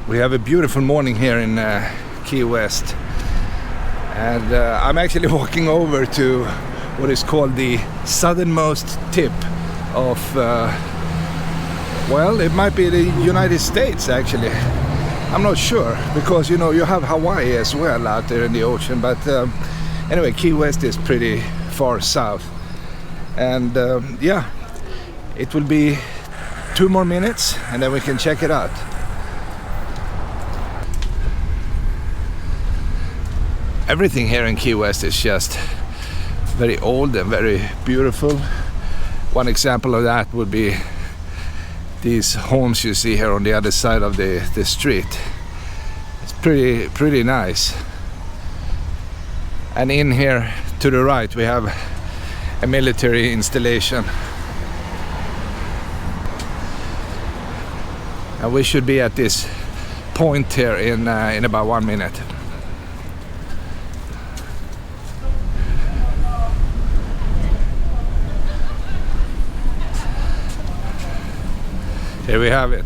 We have a beautiful morning here in Key West, and I'm actually walking over to what is called the southernmost tip of well, it might be the United States actually. I'm not sure, because you know you have Hawaii as well out there in the ocean, but anyway, Key West is pretty far south, and yeah, it will be 2 more minutes and then we can check it out. Everything here in Key West is just very old and very beautiful. One example of that would be these homes you see here on the other side of the street. It's pretty nice. And in here to the right we have a military installation. And we should be at this point here in about 1 minute. Here we have it.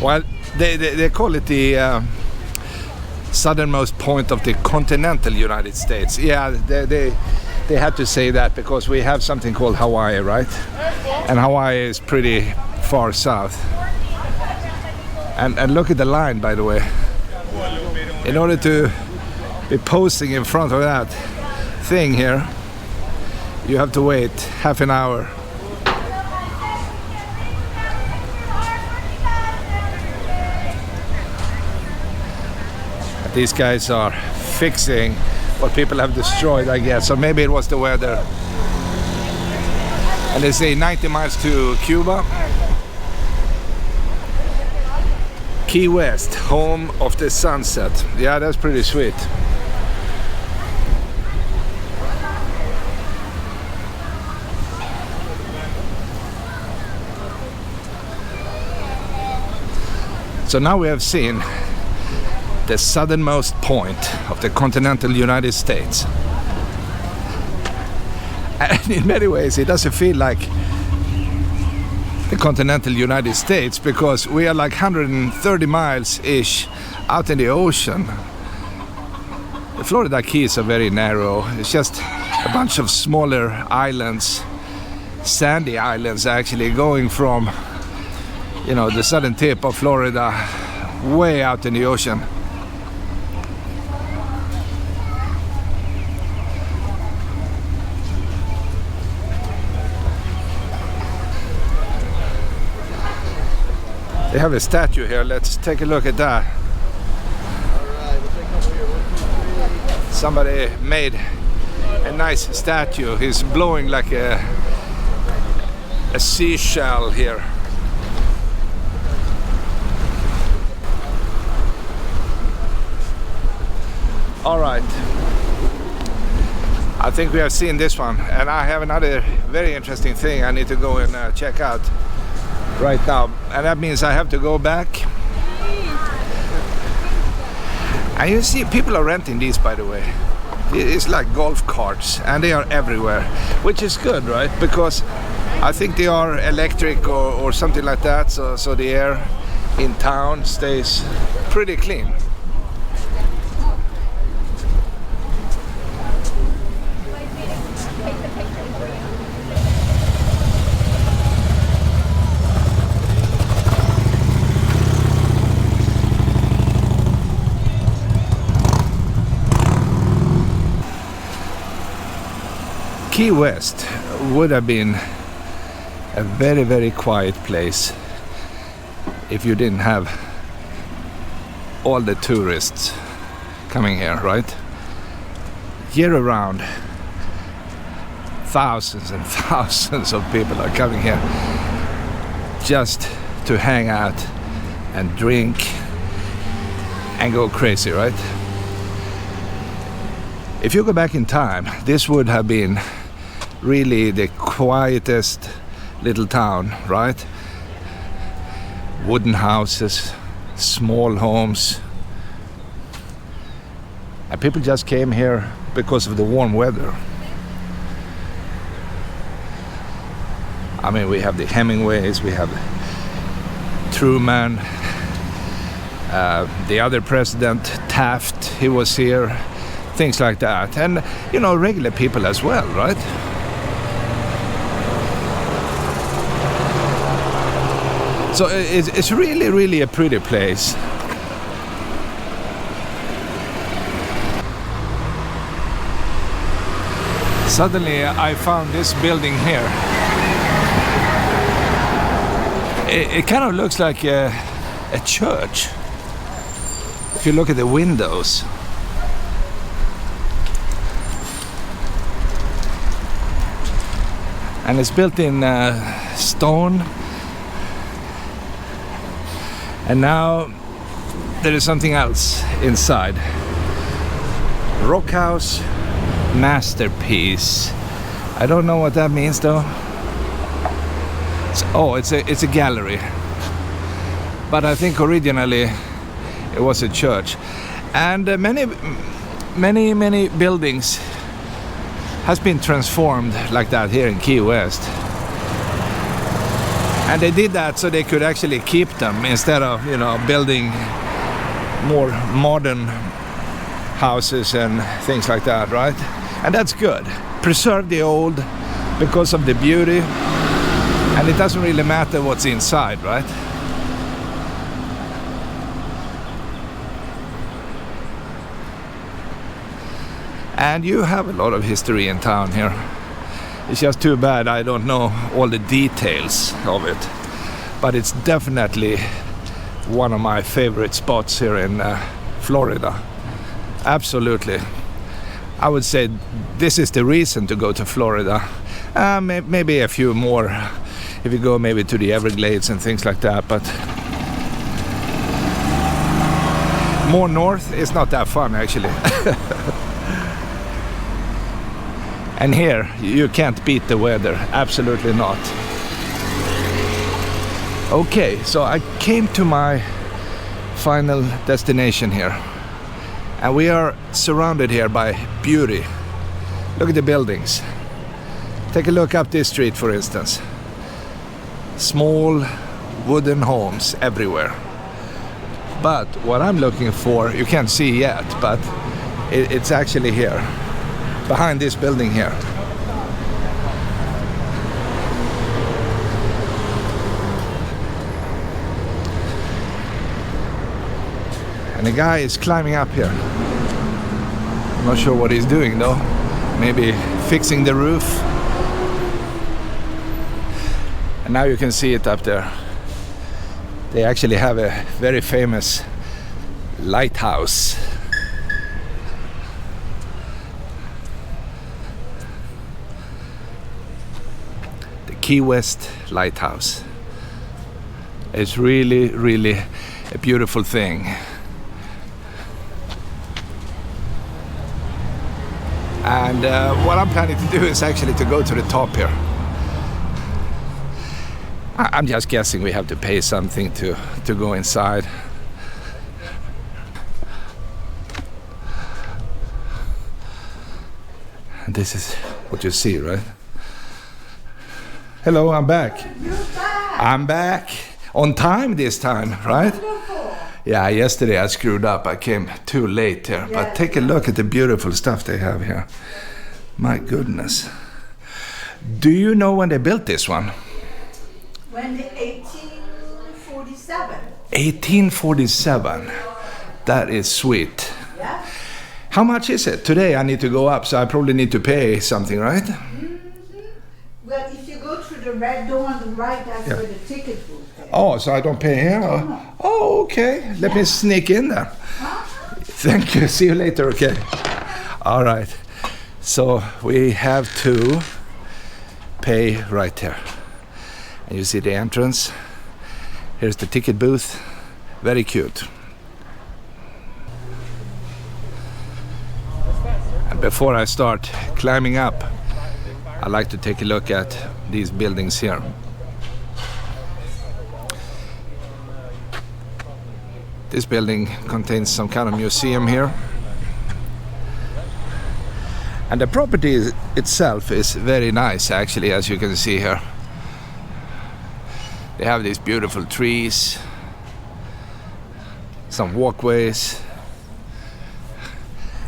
Well, they call it the southernmost point of the continental United States. Yeah, they had to say that because we have something called Hawaii, right? And Hawaii is pretty far south. And look at the line, by the way. In order to be posting in front of that thing here, you have to wait half an hour. These guys are fixing what people have destroyed, I guess. So maybe it was the weather. And they say 90 miles to Cuba. Key West, home of the sunset. Yeah, that's pretty sweet. So now we have seen the southernmost point of the continental United States. And in many ways it doesn't feel like the continental United States, because we are like 130 miles-ish out in the ocean. The Florida Keys are very narrow. It's just a bunch of smaller islands, sandy islands actually, going from, you know, the southern tip of Florida way out in the ocean. They have a statue here. Let's take a look at that. Somebody made a nice statue. He's blowing like a seashell here. All right. I think we have seen this one, and I have another very interesting thing I need to go and check out right now, and that means I have to go back. And you see people are renting these, by the way. It's like golf carts, and they are everywhere, which is good, right? Because I think they are electric or something like that, so the air in town stays pretty clean. Key West would have been a very, very quiet place if you didn't have all the tourists coming here, right? Year around, thousands and thousands of people are coming here just to hang out and drink and go crazy, right? If you go back in time, this would have been really the quietest little town, right? Wooden houses, small homes, and people just came here because of the warm weather. I mean, we have the Hemingways, we have Truman, the other president, Taft, he was here, things like that. And, you know, regular people as well, right? So it's really, really a pretty place. Suddenly I found this building here. It kind of looks like a church. If you look at the windows. And it's built in stone. And now there is something else inside. Rock house masterpiece. I don't know what that means though. It's a gallery. But I think originally it was a church. And many buildings has been transformed like that here in Key West. And they did that so they could actually keep them instead of, you know, building more modern houses and things like that, right? And that's good. Preserve the old because of the beauty, and it doesn't really matter what's inside, right? And you have a lot of history in town here. It's just too bad I don't know all the details of it. But it's definitely one of my favorite spots here in Florida. Absolutely. I would say this is the reason to go to Florida. Maybe a few more if you go maybe to the Everglades and things like that. But more north is not that fun actually. And here, you can't beat the weather, absolutely not. Okay, so I came to my final destination here. And we are surrounded here by beauty. Look at the buildings. Take a look up this street, for instance. Small wooden homes everywhere. But what I'm looking for, you can't see yet, but it's actually here. Behind this building here. And the guy is climbing up here. I'm not sure what he's doing though. Maybe fixing the roof. And now you can see it up there. They actually have a very famous lighthouse. Key West Lighthouse. It's really, really a beautiful thing. And what I'm planning to do is actually to go to the top here. I'm just guessing we have to pay something to go inside. And this is what you see, right? Hello, I'm back. You're back. I'm back on time this time, right? Wonderful. Yeah, yesterday I screwed up. I came too late here. Yeah. But take a look at the beautiful stuff they have here. My goodness. Do you know when they built this one? When the 1847. 1847. That is sweet. Yeah. How much is it? Today I need to go up, so I probably need to pay something, right? Well, if you go through the red door on the right, that's Yeah. where the ticket booth is. Oh, so I don't pay here? Oh, okay. Let me sneak in there. Thank you. See you later, okay? All right. So we have to pay right here. And you see the entrance. Here's the ticket booth. Very cute. And before I start climbing up, I like to take a look at these buildings here. This building contains some kind of museum here. And the property itself is very nice actually, as you can see here. They have these beautiful trees some walkways.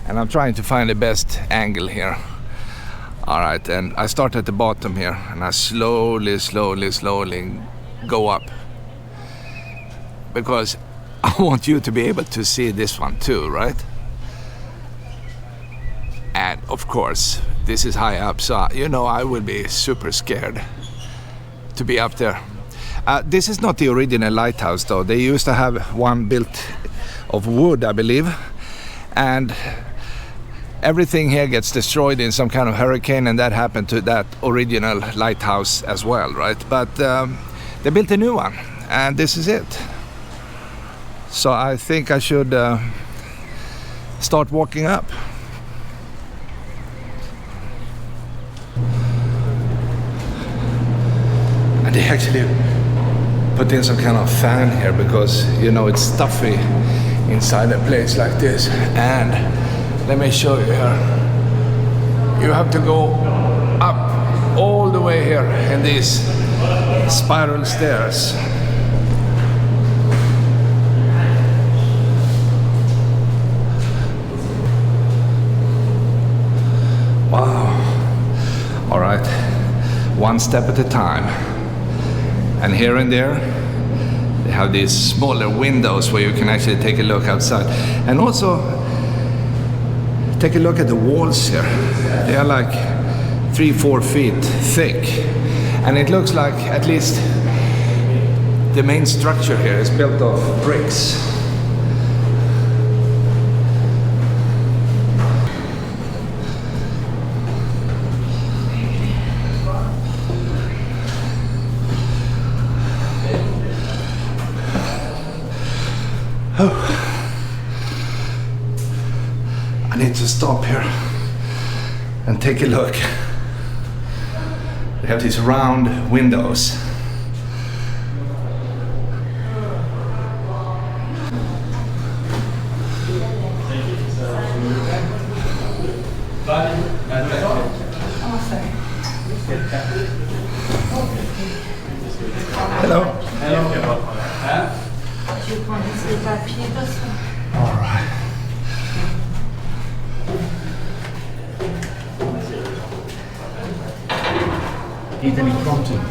And I'm trying to find the best angle here. Alright, and I start at the bottom here and I slowly go up. Because I want you to be able to see this one too, right? And of course, this is high up, so you know I will be super scared to be up there. This is not the original lighthouse though. They used to have one built of wood, I believe. And everything here gets destroyed in some kind of hurricane, and that happened to that original lighthouse as well, right? But they built a new one, and this is it. So I think I should start walking up. And they actually put in some kind of fan here because, you know, it's stuffy inside a place like this. And let me show you here. You have to go up all the way here in these spiral stairs. Wow. All right. One step at a time. And here and there, they have these smaller windows where you can actually take a look outside. And also, take a look at the walls here. They are like 3-4 feet thick. And it looks like at least the main structure here is built of bricks. Oh. I need to stop here and take a look. They have these round windows. Hello. All right. Need any prompting?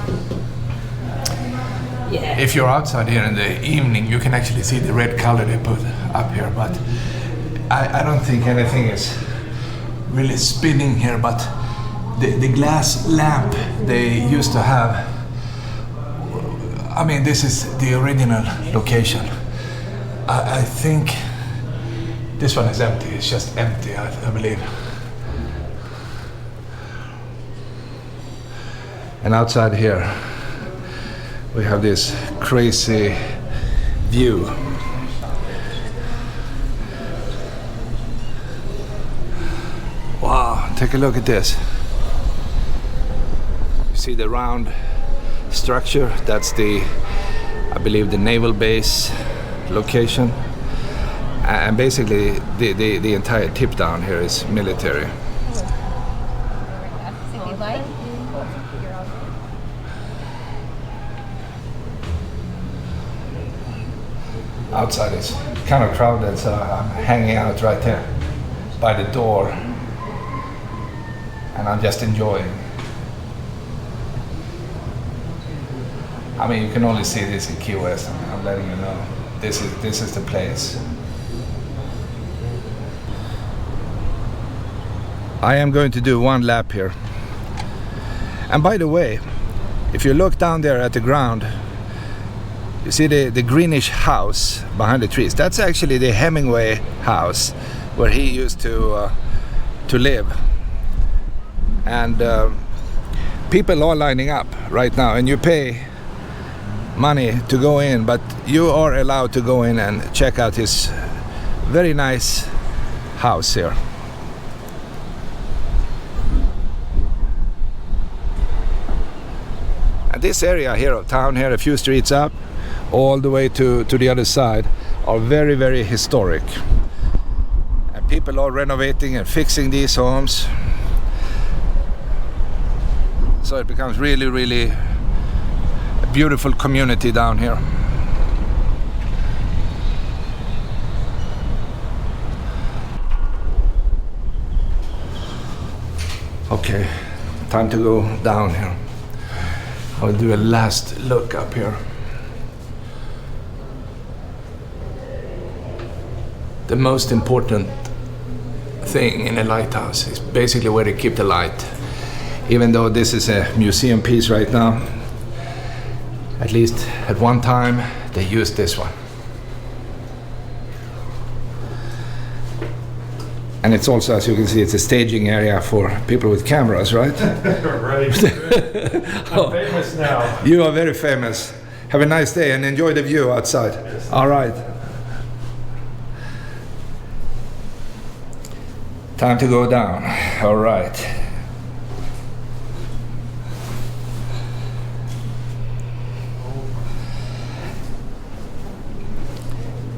Yeah. If you're outside here in the evening, you can actually see the red color they put up here, but I don't think anything is really spinning here, but the glass lamp they used to have, I mean, this is the original location. I think this one is empty. It's just empty, I believe. And outside here, we have this crazy view. Wow, take a look at this. You see the round structure? That's the, I believe, the naval base location. And basically, the entire tip down here is military. Outside is kind of crowded, so I'm hanging out right there by the door, and I'm just enjoying. I mean, you can only see this in Key West. I'm letting you know. This is the place. I am going to do one lap here. And by the way, if you look down there at the ground, you see the greenish house behind the trees. That's actually the Hemingway House where he used to live. And people are lining up right now, and you pay money to go in, but you are allowed to go in and check out his very nice house here. And this area here of town here, a few streets up, all the way to the other side, are very, very historic. And people are renovating and fixing these homes. So it becomes really, really a beautiful community down here. Okay, time to go down here. I'll do a last look up here. The most important thing in a lighthouse is basically where they keep the light. Even though this is a museum piece right now, at least at one time they used this one. And it's also, as you can see, it's a staging area for people with cameras, right? Right. I'm famous now. You are very famous. Have a nice day and enjoy the view outside. Yes. All right. Time to go down. All right.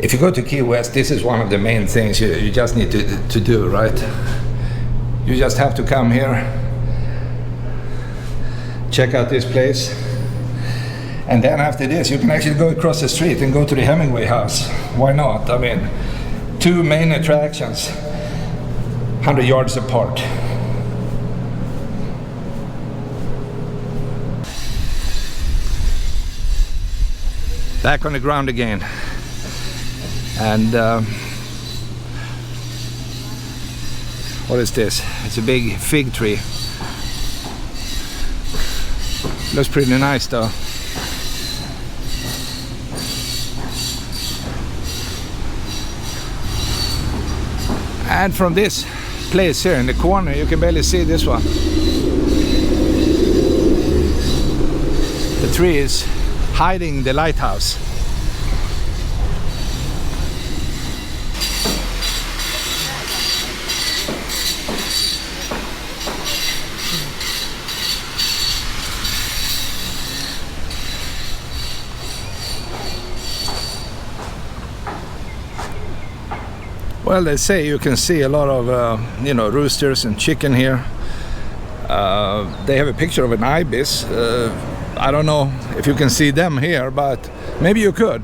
If you go to Key West, this is one of the main things you just need to do, right? You just have to come here, check out this place, and then after this you can actually go across the street and go to the Hemingway House. Why not? I mean, two main attractions, 100 yards apart. Back on the ground again. And what is this? It's a big fig tree. Looks pretty nice though. And from this place here in the corner, you can barely see this one. The tree is hiding the lighthouse. Well, they say you can see a lot of, roosters and chicken here. They have a picture of an ibis. I don't know if you can see them here, but maybe you could.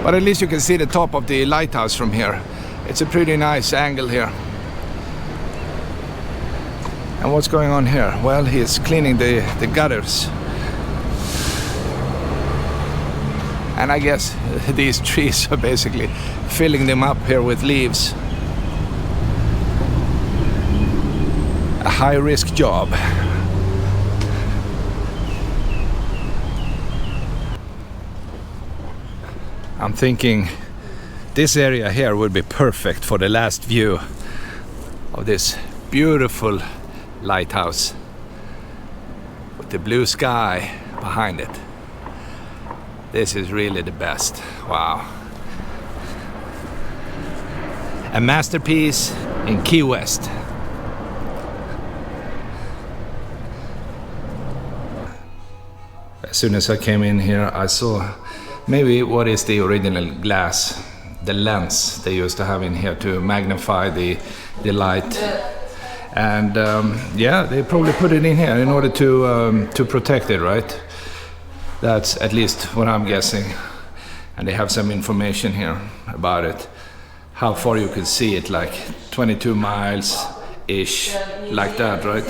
But at least you can see the top of the lighthouse from here. It's a pretty nice angle here. And what's going on here? Well, he's cleaning the gutters. And I guess these trees are basically filling them up here with leaves. A high-risk job. I'm thinking this area here would be perfect for the last view of this beautiful lighthouse with the blue sky behind it. This is really the best. Wow. A masterpiece in Key West. As soon as I came in here, I saw maybe what is the original glass, the lens they used to have in here to magnify the light. And they probably put it in here in order to protect it, right? That's at least what I'm guessing. And they have some information here about it. How far you can see it, like 22 miles-ish, like that, right?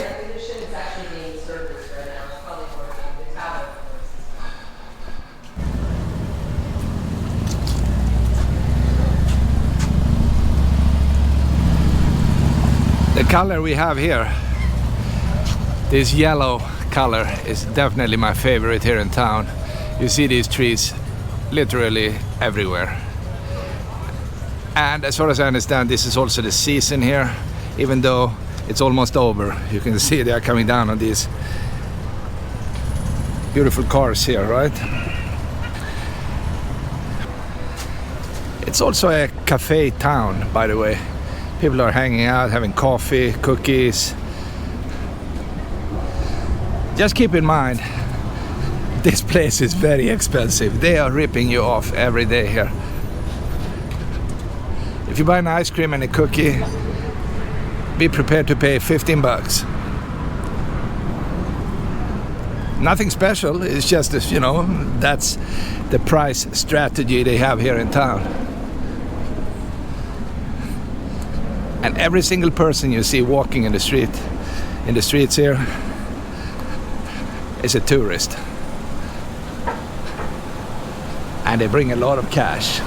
The color we have here, this yellow color, is definitely my favorite here in town. You see these trees literally everywhere. And as far as I understand, this is also the season here, even though it's almost over. You can see they are coming down on these beautiful cars here, right? It's also a cafe town, by the way. People are hanging out, having coffee, cookies. Just keep in mind, this place is very expensive. They are ripping you off every day here. If you buy an ice cream and a cookie, be prepared to pay 15 bucks. Nothing special, it's just, that's the price strategy they have here in town. And every single person you see walking in the streets here, is a tourist. And they bring a lot of cash.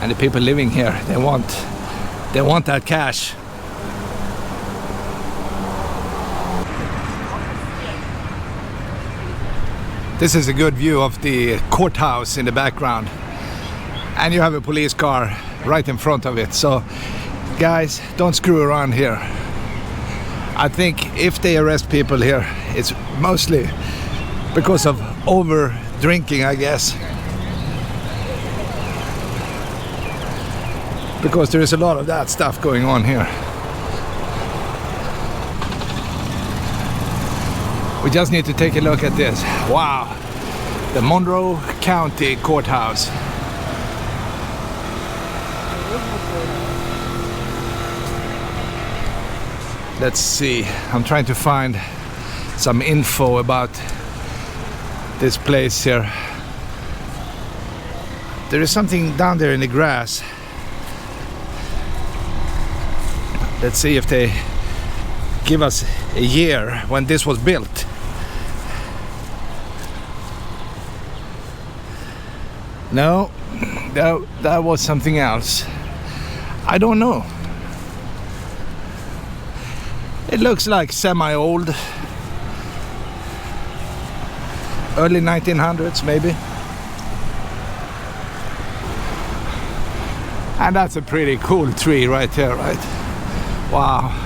And the people living here, they want that cash. This is a good view of the courthouse in the background. And you have a police car right in front of it. So guys, don't screw around here. I think if they arrest people here, it's mostly because of over drinking, I guess. Because there is a lot of that stuff going on here. We just need to take a look at this. Wow, the Monroe County Courthouse. Let's see, I'm trying to find some info about this place here. There is something down there in the grass. Let's see if they give us a year when this was built. No, that was something else. I don't know. It looks like semi-old. Early 1900s maybe. And that's a pretty cool tree right there, right? Wow.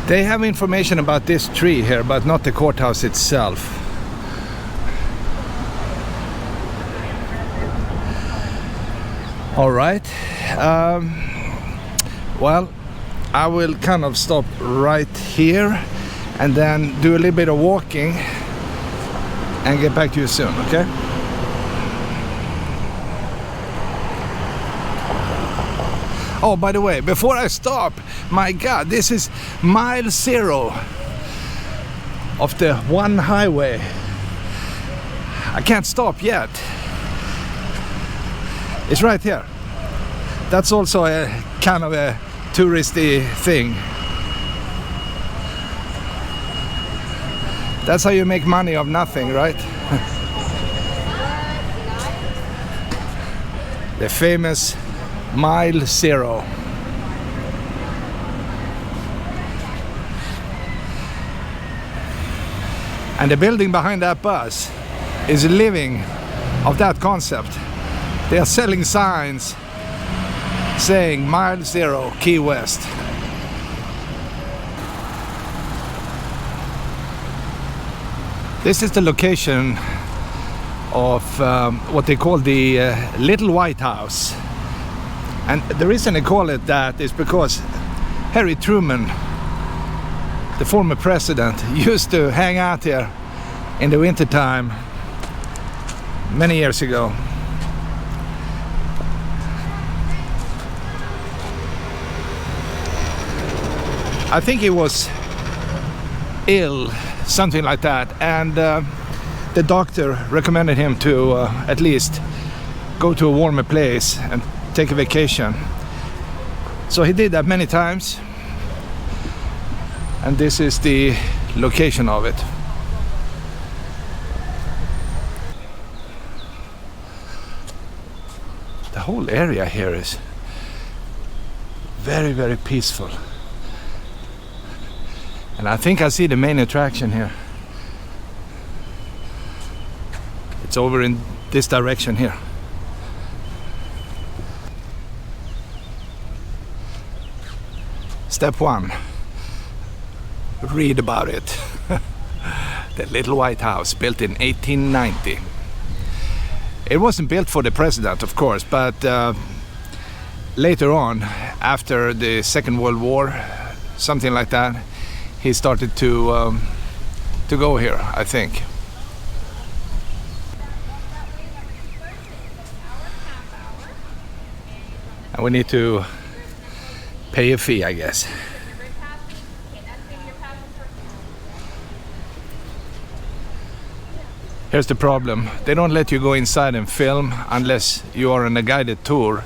They have information about this tree here, but not the courthouse itself. All right. Well, I will kind of stop right here and then do a little bit of walking and get back to you soon, okay? Oh, by the way, before I stop, my God, this is mile 0 of the one highway. I can't stop yet. It's right here. That's also a kind of a touristy thing. That's how you make money of nothing, right? The famous mile 0. And the building behind that bus is living of that concept. They are selling signs saying mile 0 Key West. This is the location of what they call the Little White House. And the reason they call it that is because Harry Truman, the former president, used to hang out here in the winter time many years ago. I think he was ill, something like that, and the doctor recommended him to at least go to a warmer place and take a vacation. So he did that many times, and this is the location of it. The whole area here is very, very peaceful. And I think I see the main attraction here. It's over in this direction here. Step 1. Read about it. The Little White House, built in 1890. It wasn't built for the president, of course, but later on, after the Second World War, something like that, he started to go here, I think. And we need to pay a fee, I guess. Here's the problem. They don't let you go inside and film unless you are on a guided tour.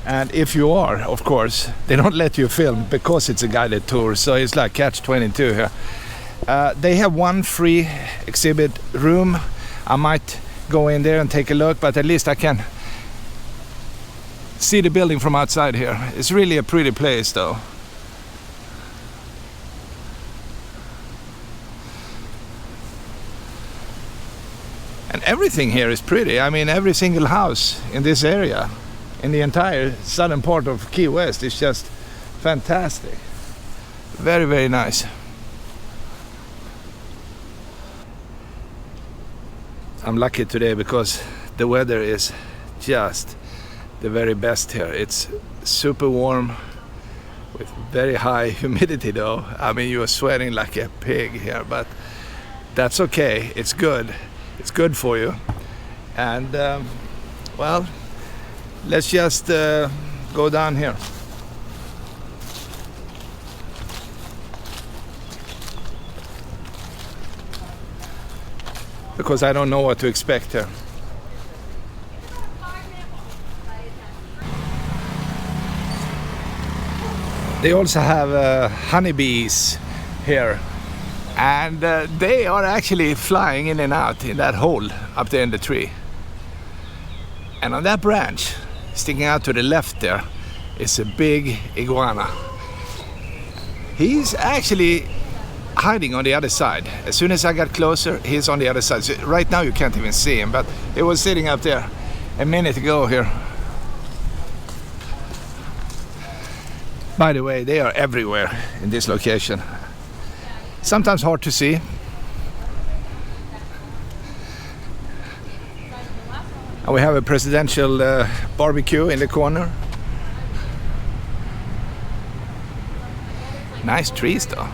And if you are, of course, they don't let you film because it's a guided tour. So it's like catch-22 here. They have one free exhibit room. I might go in there and take a look, but at least I can see the building from outside here. It's really a pretty place though. And everything here is pretty. I mean, every single house in this area, in the entire southern part of Key West, is just fantastic. Very, very nice. I'm lucky today because the weather is just the very best here. It's super warm with very high humidity though. I mean, you are sweating like a pig here, but that's okay. It's good. It's good for you. And well, let's just go down here. Because I don't know what to expect here. They also have honeybees here. And they are actually flying in and out in that hole up there in the tree. And on that branch, sticking out to the left there, is a big iguana. He's actually hiding on the other side. As soon as I got closer, he's on the other side. So right now you can't even see him, but he was sitting up there a minute ago here. By the way, they are everywhere in this location. Sometimes hard to see. And we have a presidential barbecue in the corner. Nice trees though.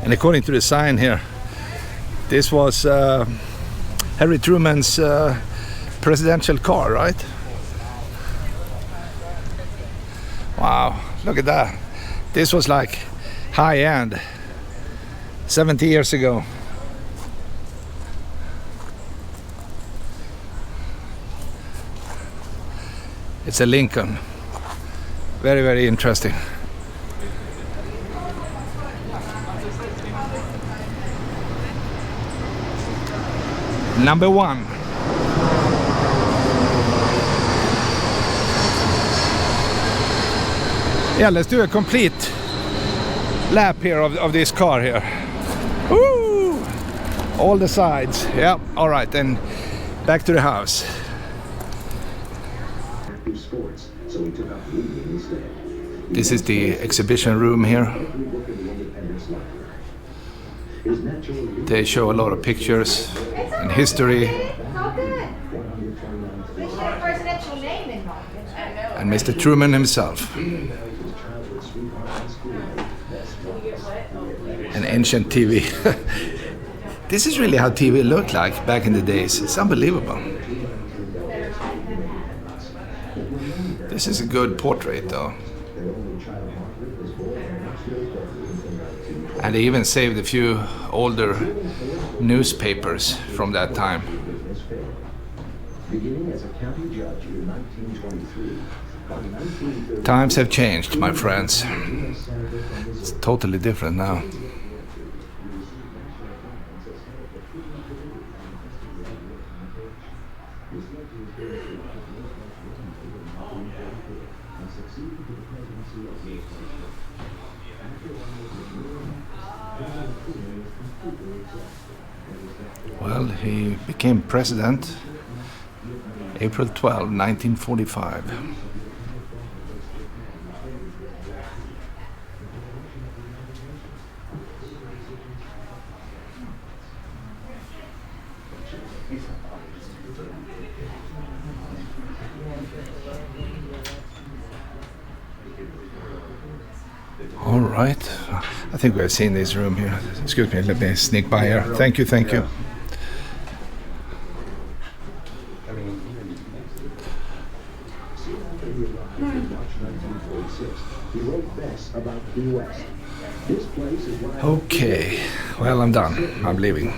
And according to the sign here, this was Harry Truman's presidential car, right? Wow, look at that. This was like high-end 70 years ago. It's a Lincoln. Very, very interesting. Number one. Yeah, let's do a complete lap here of this car here. Woo! All the sides. Yeah, all right, then back to the house. This is the exhibition room here. They show a lot of pictures and history. And Mr. Truman himself. An ancient TV. This is really how TV looked like back in the days. It's unbelievable. This is a good portrait though. And they even saved a few older newspapers from that time. Times have changed, my friends. It's totally different now. Well, he became president April 12, 1945. All right, I think we've seen this room here. Excuse me, let me sneak by here. Thank you, thank you. he arrived in March 1946, he wrote this about Key West. This place is what I Okay, well, I'm done. I'm leaving.